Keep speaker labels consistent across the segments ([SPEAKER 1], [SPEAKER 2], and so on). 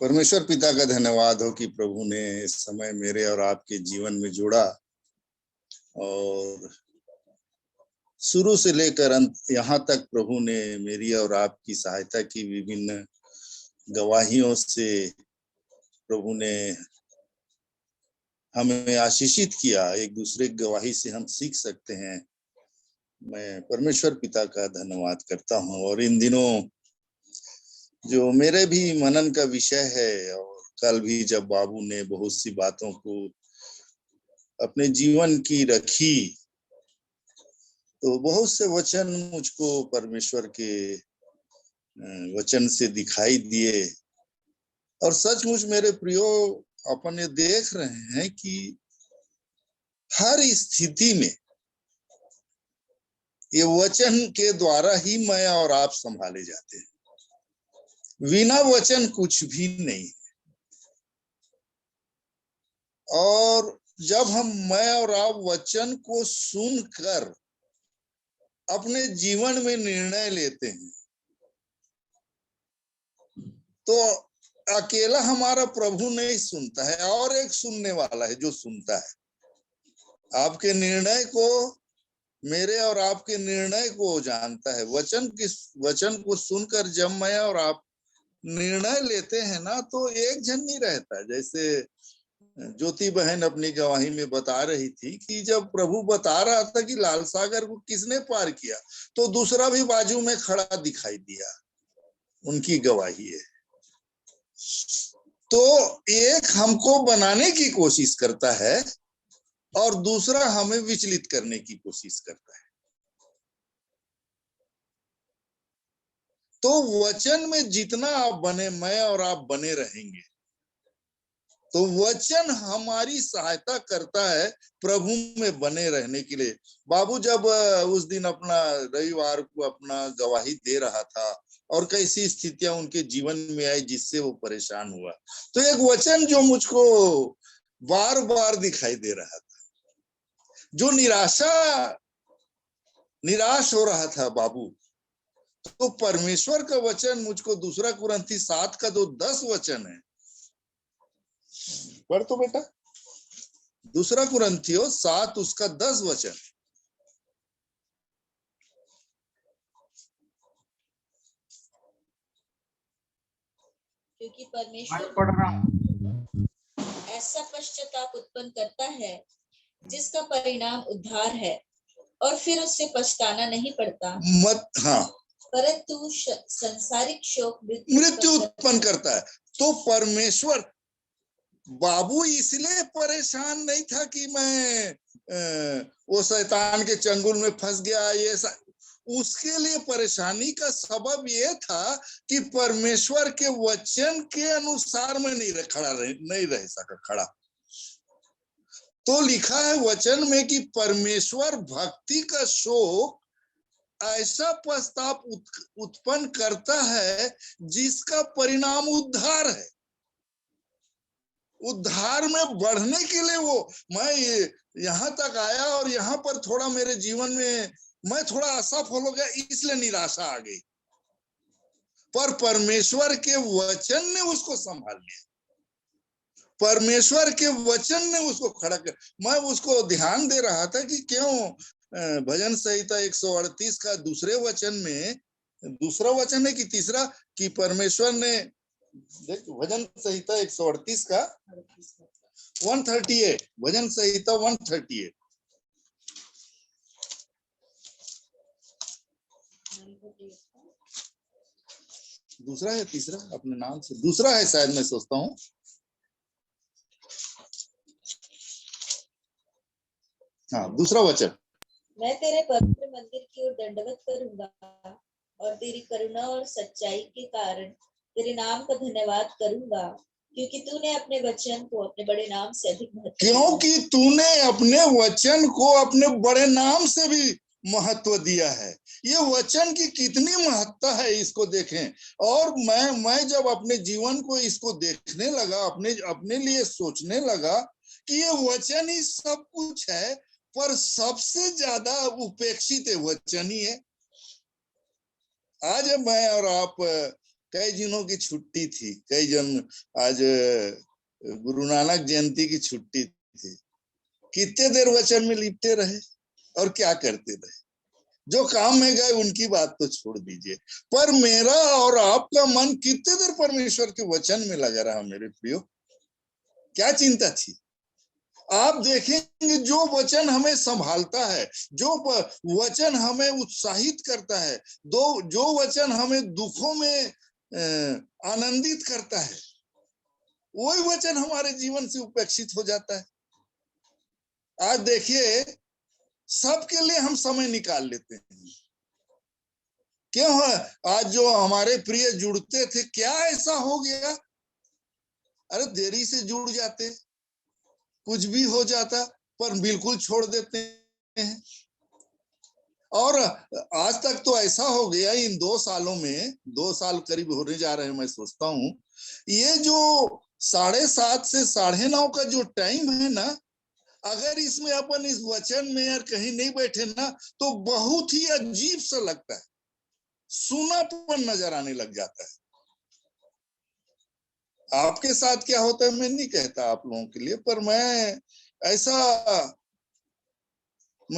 [SPEAKER 1] परमेश्वर पिता का धन्यवाद हो कि प्रभु ने इस समय मेरे और आपके जीवन में जोड़ा और शुरू से लेकर अंत यहाँ तक प्रभु ने मेरी और आपकी सहायता की। विभिन्न गवाहियों से प्रभु ने हमें आशीषित किया। एक दूसरे की गवाही से हम सीख सकते हैं। मैं परमेश्वर पिता का धन्यवाद करता हूँ। और इन दिनों जो मेरे भी मनन का विषय है, और कल भी जब बाबू ने बहुत सी बातों को अपने जीवन की रखी तो बहुत से वचन मुझको परमेश्वर के वचन से दिखाई दिए। और सचमुच मेरे प्रियो, अपन ये देख रहे हैं कि हर स्थिति में ये वचन के द्वारा ही मैं और आप संभाले जाते हैं। बिना वचन कुछ भी नहीं। और जब मैं और आप वचन को सुनकर अपने जीवन में निर्णय लेते हैं तो अकेला हमारा प्रभु नहीं सुनता है, और एक सुनने वाला है जो सुनता है आपके निर्णय को। मेरे और आपके निर्णय को जानता है। वचन को सुनकर जब मैं और आप निर्णय लेते हैं ना, तो एक जन नहीं रहता। जैसे ज्योति बहन अपनी गवाही में बता रही थी कि जब प्रभु बता रहा था कि लाल सागर को किसने पार किया, तो दूसरा भी बाजू में खड़ा दिखाई दिया। उनकी गवाही है। तो एक हमको बनाने की कोशिश करता है और दूसरा हमें विचलित करने की कोशिश करता है। तो वचन में जितना आप बने, मैं और आप बने रहेंगे, तो वचन हमारी सहायता करता है प्रभु में बने रहने के लिए। बाबू जब उस दिन अपना रविवार को अपना गवाही दे रहा था और कैसी स्थितियां उनके जीवन में आई जिससे वो परेशान हुआ, तो एक वचन जो मुझको बार बार दिखाई दे रहा था, जो निराश हो रहा था बाबू, तो परमेश्वर का वचन मुझको दूसरा कुरिन्थी 7 का जो 10 वचन है, पढ़ तो बेटा। दूसरा कुरिन्थियों 7 उसका 10 वचन।
[SPEAKER 2] क्योंकि परमेश्वर ऐसा पश्चाताप उत्पन्न करता है जिसका परिणाम उद्धार है, और फिर उससे पछताना नहीं पड़ता परंतु संसारिक शोक
[SPEAKER 1] मृत्यु उत्पन्न करता है। तो परमेश्वर, बाबू इसलिए परेशान नहीं था कि मैं वो शैतान के चंगुल में फंस गया, ये उसके लिए परेशानी का सबब ये था कि परमेश्वर के वचन के अनुसार मैं नहीं रह सका खड़ा। तो लिखा है वचन में कि परमेश्वर भक्ति का शोक ऐसा पश्चाताप उत्पन्न करता है जिसका परिणाम उद्धार है। उद्धार में बढ़ने के लिए मैं यहाँ तक आया और यहाँ पर थोड़ा मेरे जीवन में मैं थोड़ा असफल हो गया, इसलिए निराशा आ गई। पर परमेश्वर के वचन ने उसको संभाल लिया। परमेश्वर के वचन ने उसको खड़ा कर। मैं उसको ध्यान दे रहा था कि क्यों भजन संहिता 138 का दूसरे वचन में, दूसरा वचन है कि तीसरा, कि परमेश्वर ने, भजन संहिता 138 का 138, भजन संहिता 138, दूसरा है तीसरा, अपने नाम से दूसरा है शायद, मैं सोचता हूँ। हाँ, दूसरा वचन।
[SPEAKER 2] मैं तेरे पवित्र मंदिर की ओर दंडवत करूंगा और तेरी करुणा और सच्चाई के कारण तेरे नाम का धन्यवाद करूंगा, क्योंकि तूने अपने वचन को अपने बड़े नाम से अधिक महत्व दिया।
[SPEAKER 1] क्योंकि तूने अपने वचन को अपने बड़े नाम से भी महत्व दिया है। ये वचन की कितनी महत्ता है, इसको देखें। और मैं जब अपने जीवन को इसको देखने लगा, अपने लिए सोचने लगा कि ये वचन ही सब कुछ है, पर सबसे ज्यादा उपेक्षित वचन ही है। आज मैं और आप कई दिनों की छुट्टी थी, कई जन आज गुरु नानक जयंती की छुट्टी थी। कितने देर वचन में लिपटे रहे और क्या करते रहे। जो काम में गए उनकी बात तो छोड़ दीजिए, पर मेरा और आपका मन कितने देर परमेश्वर के वचन में लगा रहा मेरे प्रियो। क्या चिंता थी। आप देखेंगे जो वचन हमें संभालता है, जो वचन हमें उत्साहित करता है, जो वचन हमें दुखों में आनंदित करता है, वही वचन हमारे जीवन से उपेक्षित हो जाता है। आज देखिए, सबके लिए हम समय निकाल लेते हैं। क्यों है? आज जो हमारे प्रिय जुड़ते थे, क्या ऐसा हो गया? अरे देरी से जुड़ जाते, कुछ भी हो जाता, पर बिल्कुल छोड़ देते हैं। और आज तक तो ऐसा हो गया, इन 2 सालों में, 2 साल करीब होने जा रहे हैं, मैं सोचता हूं ये जो 7:30 से 9:30 का जो टाइम है ना, अगर इसमें अपन इस वचन में यार कहीं नहीं बैठे ना, तो बहुत ही अजीब सा लगता है, सूनापन नजर आने लग जाता है। आपके साथ क्या होता है मैं नहीं कहता आप लोगों के लिए, पर मैं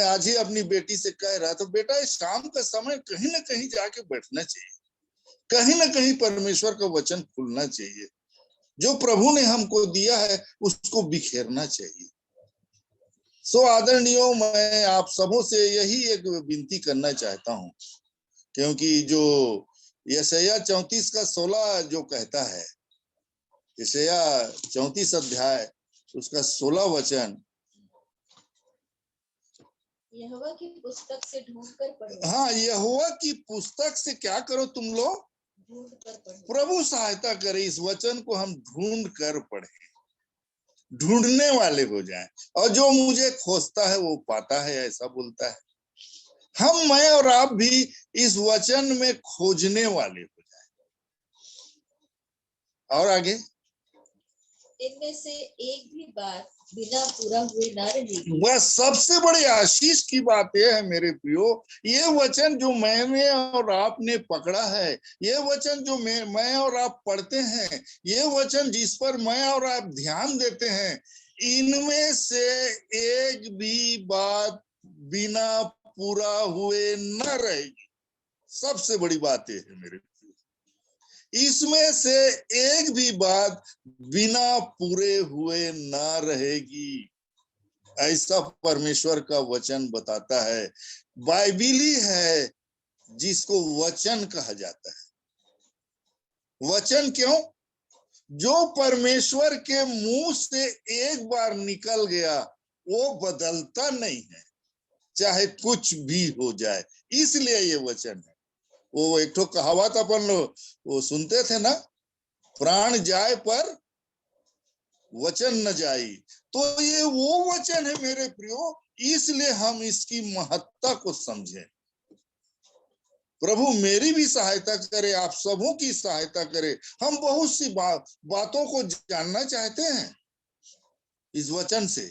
[SPEAKER 1] आज ही अपनी बेटी से कह रहा था, बेटा इस शाम का समय कहीं ना कहीं जाके बैठना चाहिए, कहीं ना कहीं परमेश्वर का वचन खुलना चाहिए, जो प्रभु ने हमको दिया है उसको बिखेरना चाहिए। सो आदरणीयों, मैं आप सबों से यही एक विनती करना चाहता हूं, क्योंकि जो यशायाह 34 का 16 जो कहता है, यशायाह 34 अध्याय उसका 16 वचन,
[SPEAKER 2] यहोवा की पुस्तक से ढूंढ कर पढ़ो।
[SPEAKER 1] हाँ, यहोवा की पुस्तक से क्या करो तुम लोग?
[SPEAKER 2] ढूंढ कर पढ़ो।
[SPEAKER 1] प्रभु सहायता करे, इस वचन को हम ढूंढ कर पढ़े, ढूंढने वाले हो जाएं, और जो मुझे खोजता है वो पाता है, ऐसा बोलता है। मैं और आप भी इस वचन में खोजने वाले हो जाएं। और आगे,
[SPEAKER 2] इनमें से एक भी बात बिना पूरा हुए न रहेगी।
[SPEAKER 1] बस सबसे बड़ी आशीष की बात यह है मेरे प्रियो, ये वचन जो मैंने और आपने पकड़ा है, ये वचन जो मैं और आप पढ़ते हैं, ये वचन जिस पर मैं और आप ध्यान देते हैं, इनमें से एक भी बात बिना पूरा हुए न रहेगी। सबसे बड़ी बात यह है मेरे प्रियो, इसमें से एक भी बात बिना पूरे हुए न रहेगी, ऐसा परमेश्वर का वचन बताता है। बाइबिली है जिसको वचन कहा जाता है। वचन क्यों? जो परमेश्वर के मुंह से एक बार निकल गया वो बदलता नहीं है, चाहे कुछ भी हो जाए, इसलिए ये वचन है। वो एक तो कहावत अपन लोग वो सुनते थे ना, प्राण जाए पर वचन न जाई, तो ये वो वचन है मेरे प्रियो, इसलिए हम इसकी महत्ता को समझें। प्रभु मेरी भी सहायता करे, आप सबों की सहायता करे। हम बहुत सी बातों को जानना चाहते हैं इस वचन से,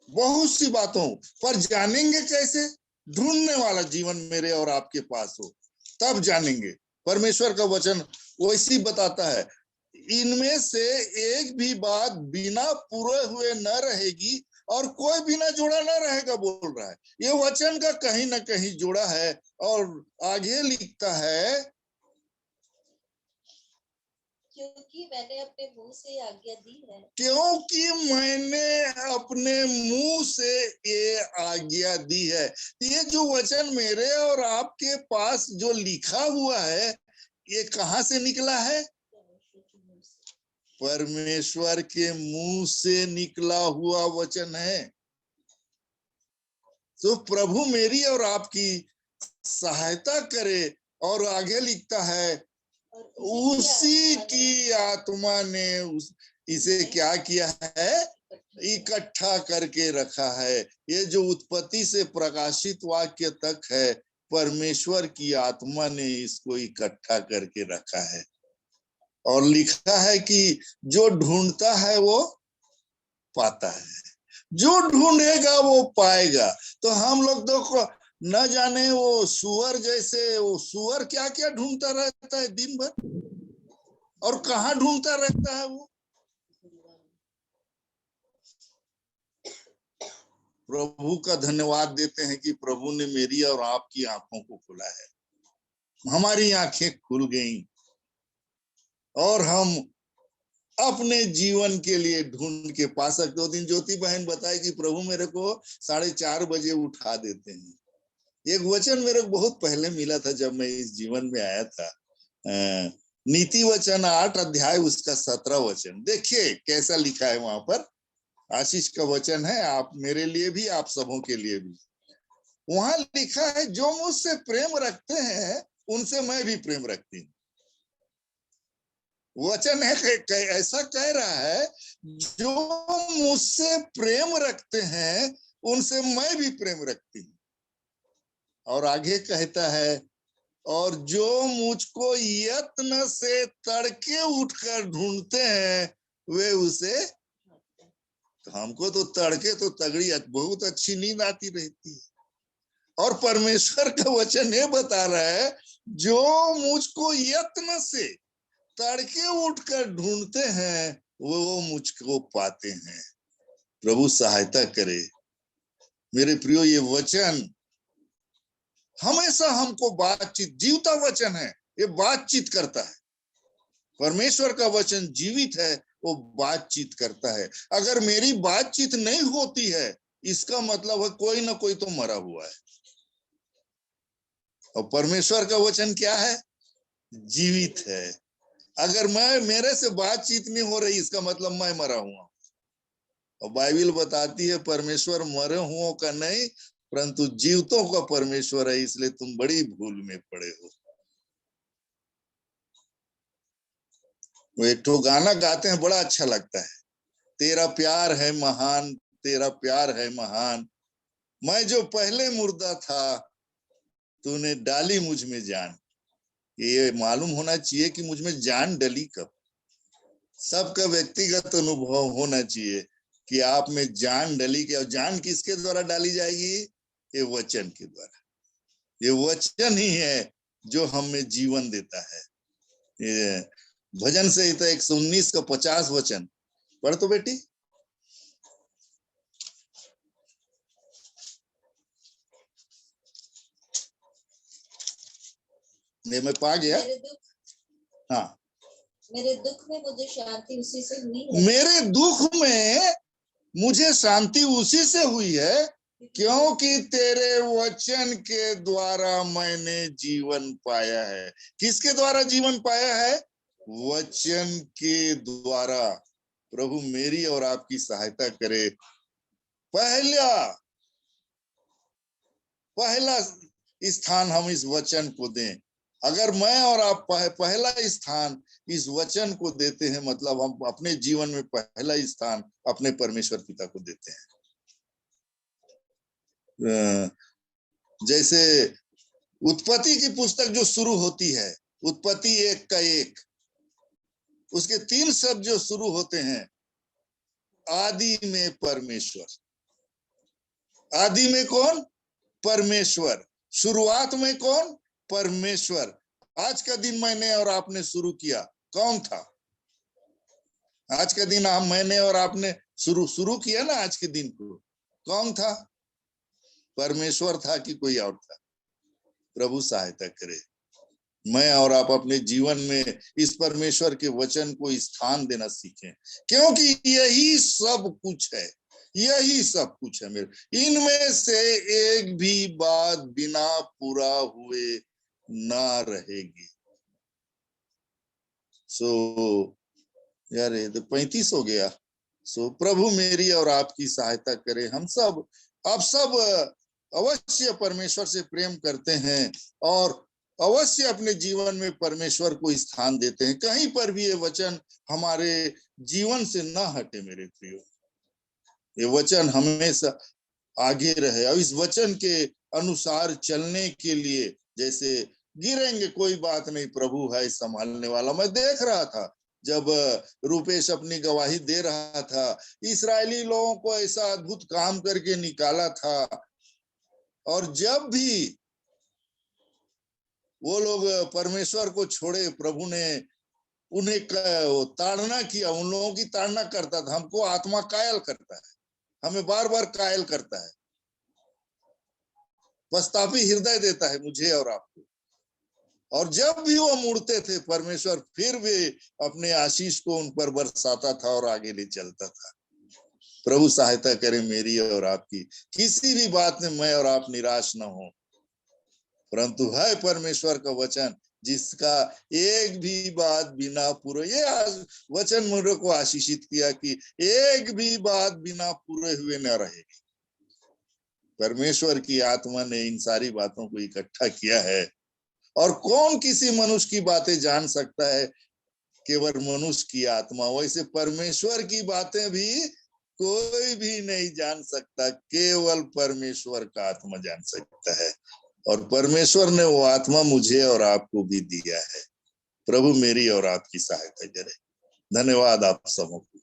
[SPEAKER 1] बहुत सी बातों, पर जानेंगे कैसे? ढूंढने वाला जीवन मेरे और आपके पास हो, तब जानेंगे। परमेश्वर का वचन वैसी बताता है, इनमें से एक भी बात बिना पूरे हुए न रहेगी और कोई बिना जोड़ा न रहेगा, बोल रहा है। ये वचन का कहीं ना कहीं जोड़ा है। और आगे लिखता है,
[SPEAKER 2] क्योंकि मैंने अपने मुंह से आज्ञा दी है।
[SPEAKER 1] क्योंकि मैंने अपने मुंह से ये आज्ञा दी है। ये जो वचन मेरे और आपके पास जो लिखा हुआ है, ये कहां से निकला है? परमेश्वर के मुंह से निकला हुआ वचन है। तो प्रभु मेरी और आपकी सहायता करे। और आगे लिखता है, उसी की आत्मा ने इसे क्या किया है? इकट्ठा करके रखा है। ये जो उत्पत्ति से प्रकाशित वाक्य तक है, परमेश्वर की आत्मा ने इसको इकट्ठा करके रखा है। और लिखा है कि जो ढूंढता है वो पाता है, जो ढूंढेगा वो पाएगा। तो हम लोग तो न जाने वो सुअर जैसे, वो सुअर क्या क्या ढूंढता रहता है दिन भर, और कहाँ ढूंढता रहता है वो। प्रभु का धन्यवाद देते हैं कि प्रभु ने मेरी और आपकी आंखों को खोला है, हमारी आंखें खुल गईं और हम अपने जीवन के लिए ढूंढ के पा सकते हो। दिन ज्योति बहन बताए कि प्रभु मेरे को 4:30 बजे उठा देते हैं। एक वचन मेरे को बहुत पहले मिला था जब मैं इस जीवन में आया था, नीति वचन 8 अध्याय उसका 17 वचन। देखिए कैसा लिखा है वहां पर, आशीष का वचन है, आप मेरे लिए भी, आप सबों के लिए भी। वहां लिखा है, जो मुझसे प्रेम रखते हैं उनसे मैं भी प्रेम रखती हूँ। वचन है ऐसा कह रहा है, जो मुझसे प्रेम रखते हैं उनसे मैं भी प्रेम रखती हूँ। और आगे कहता है, और जो मुझको यत्न से तड़के उठकर ढूंढते हैं वे उसे। तो हमको तो तड़के तो तगड़ी बहुत अच्छी नींद आती रहती है, और परमेश्वर का वचन ये बता रहा है, जो मुझको यत्न से तड़के उठकर ढूंढते हैं वो मुझको पाते हैं। प्रभु सहायता करे। मेरे प्रियो, ये वचन हमेशा हमको बातचीत, जीवता वचन है, ये बातचीत करता है। परमेश्वर का वचन जीवित है, वो बातचीत करता है। अगर मेरी बातचीत नहीं होती है, इसका मतलब है कोई ना कोई तो मरा हुआ है। और परमेश्वर का वचन क्या है? जीवित है। अगर मेरे से बातचीत नहीं हो रही, इसका मतलब मैं मरा हुआ। और बाइबल बताती है परमेश्वर मरे हुओं का नहीं परंतु जीवतों का परमेश्वर है, इसलिए तुम बड़ी भूल में पड़े हो। वो एक ठो गाना गाते हैं, बड़ा अच्छा लगता है, तेरा प्यार है महान, तेरा प्यार है महान, मैं जो पहले मुर्दा था तूने डाली मुझ में जान। ये मालूम होना चाहिए कि मुझ में जान डली कब। सबका व्यक्तिगत अनुभव होना चाहिए कि आप में जान डली के, और जान किसके द्वारा डाली जाएगी? ये वचन के द्वारा। ये वचन ही है जो हमें जीवन देता है। ये भजन संहिता 119 का 50 वचन पढ़ तो बेटी। ये मैं पा गया। हाँ,
[SPEAKER 2] मेरे दुख में मुझे शांति उसी से हुई है।
[SPEAKER 1] मेरे दुख में मुझे शांति उसी से हुई है, क्योंकि तेरे वचन के द्वारा मैंने जीवन पाया है। किसके द्वारा जीवन पाया है? वचन के द्वारा। प्रभु मेरी और आपकी सहायता करे। पहला स्थान हम इस वचन को दें। अगर मैं और आप पहला स्थान इस वचन को देते हैं, मतलब हम अपने जीवन में पहला स्थान अपने परमेश्वर पिता को देते हैं। जैसे उत्पत्ति की पुस्तक जो शुरू होती है, उत्पत्ति 1 का 1, उसके 3 शब्द जो शुरू होते हैं, आदि में परमेश्वर। आदि में कौन? परमेश्वर। शुरुआत में कौन? परमेश्वर। आज का दिन मैंने और आपने शुरू किया, कौन था? आज का दिन मैंने और आपने शुरू किया ना, आज के दिन को कौन था? परमेश्वर था कि कोई और था? प्रभु सहायता करे, मैं और आप अपने जीवन में इस परमेश्वर के वचन को स्थान देना सीखें, क्योंकि यही सब कुछ है। यही सब कुछ है मेरे। इनमें से एक भी बात बिना पूरा हुए ना रहेगी। सो यार ये तो 35 हो गया। सो प्रभु मेरी और आपकी सहायता करे। हम सब, आप सब अवश्य परमेश्वर से प्रेम करते हैं और अवश्य अपने जीवन में परमेश्वर को स्थान देते हैं। कहीं पर भी ये वचन हमारे जीवन से ना हटे मेरे प्रियो। ये वचन हमेशा आगे रहे, और इस वचन के अनुसार चलने के लिए, जैसे गिरेंगे कोई बात नहीं, प्रभु है संभालने वाला। मैं देख रहा था जब रूपेश अपनी गवाही दे रहा था, इस्राएली लोगों को ऐसा अद्भुत काम करके निकाला था, और जब भी वो लोग परमेश्वर को छोड़े, प्रभु ने उन्हें ताड़ना किया, उन लोगों की ताड़ना करता था। हमको आत्मा कायल करता है, हमें बार बार कायल करता है, पछतावी हृदय देता है मुझे और आपको। और जब भी वो मुड़ते थे, परमेश्वर फिर भी अपने आशीष को उन पर बरसाता था और आगे ले चलता था। प्रभु सहायता करे मेरी और आपकी, किसी भी बात में मैं और आप निराश न हो, परंतु है परमेश्वर का वचन जिसका एक भी बात बिना पूरे, ये वचन मेरे को आशीषित किया कि एक भी बात बिना पूरे हुए न रहेगी। परमेश्वर की आत्मा ने इन सारी बातों को इकट्ठा किया है, और कौन किसी मनुष्य की बातें जान सकता है? केवल मनुष्य की आत्मा। वैसे परमेश्वर की बातें भी कोई भी नहीं जान सकता, केवल परमेश्वर का आत्मा जान सकता है। और परमेश्वर ने वो आत्मा मुझे और आपको भी दिया है। प्रभु मेरी और आपकी सहायता करे। धन्यवाद आप सबको।